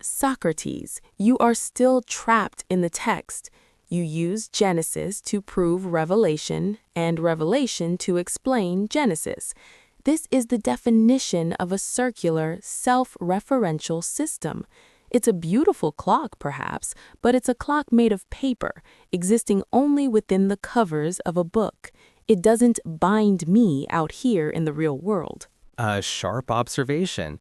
Socrates, you are still trapped in the text. You use Genesis to prove Revelation and Revelation to explain Genesis. This is the definition of a circular, self-referential system. It's a beautiful clock, perhaps, but it's a clock made of paper, existing only within the covers of a book. It doesn't bind me out here in the real world. A sharp observation.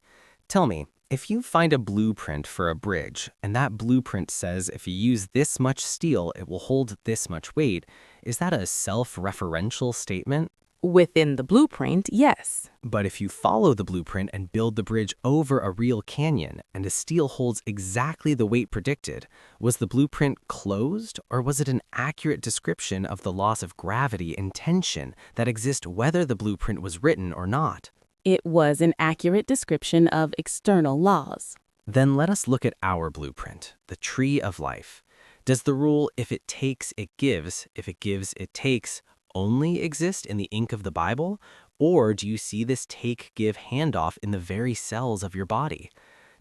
Tell me, if you find a blueprint for a bridge, and that blueprint says if you use this much steel, it will hold this much weight, is that a self-referential statement? Within the blueprint, yes. But if you follow the blueprint and build the bridge over a real canyon, and the steel holds exactly the weight predicted, was the blueprint closed, or was it an accurate description of the laws of gravity and tension that exist whether the blueprint was written or not? It was an accurate description of external laws. Then let us look at our blueprint, the tree of life. Does the rule, if it takes, it gives, if it gives, it takes, only exist in the ink of the Bible? Or do you see this take-give handoff in the very cells of your body?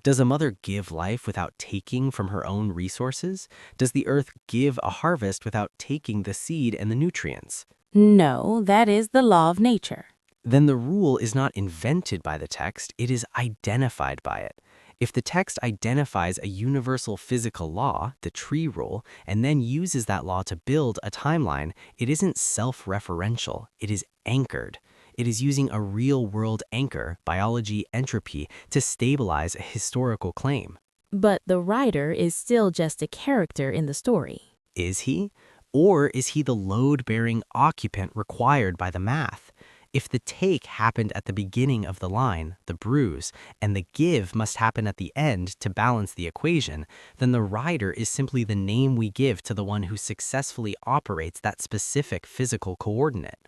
Does a mother give life without taking from her own resources? Does the earth give a harvest without taking the seed and the nutrients? No, that is the law of nature. Then the rule is not invented by the text, it is identified by it. If the text identifies a universal physical law, the tree rule, and then uses that law to build a timeline, it isn't self-referential, it is anchored. It is using a real-world anchor, biology entropy, to stabilize a historical claim. But the writer is still just a character in the story. Is he? Or is he the load-bearing occupant required by the math? If the take happened at the beginning of the line, the bruise, and the give must happen at the end to balance the equation, then the rider is simply the name we give to the one who successfully operates that specific physical coordinate.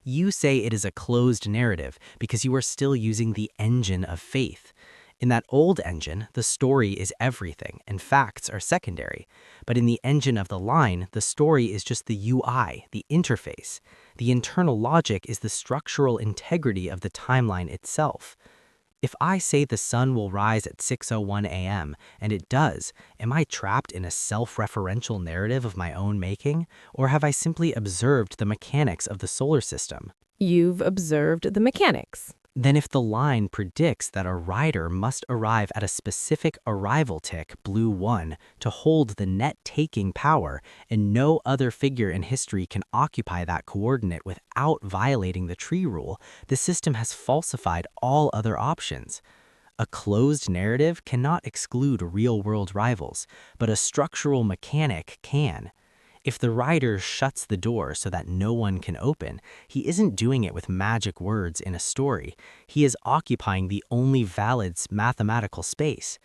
You say it is a closed narrative because you are still using the engine of faith. In that old engine, the story is everything, and facts are secondary. But in the engine of the line, the story is just the UI, the interface. The internal logic is the structural integrity of the timeline itself. If I say the sun will rise at 6:01 a.m., and it does, am I trapped in a self-referential narrative of my own making, or have I simply observed the mechanics of the solar system? You've observed the mechanics. Then if the line predicts that a rider must arrive at a specific arrival tick, blue 1, to hold the net taking power, and no other figure in history can occupy that coordinate without violating the tree rule, the system has falsified all other options. A closed narrative cannot exclude real-world rivals, but a structural mechanic can. If the writer shuts the door so that no one can open, he isn't doing it with magic words in a story. He is occupying the only valid mathematical space.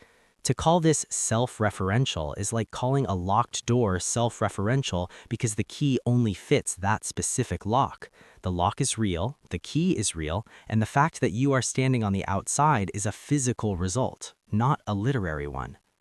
To call this self-referential is like calling a locked door self-referential because the key only fits that specific lock. The lock is real, the key is real, and the fact that you are standing on the outside is a physical result, not a literary one.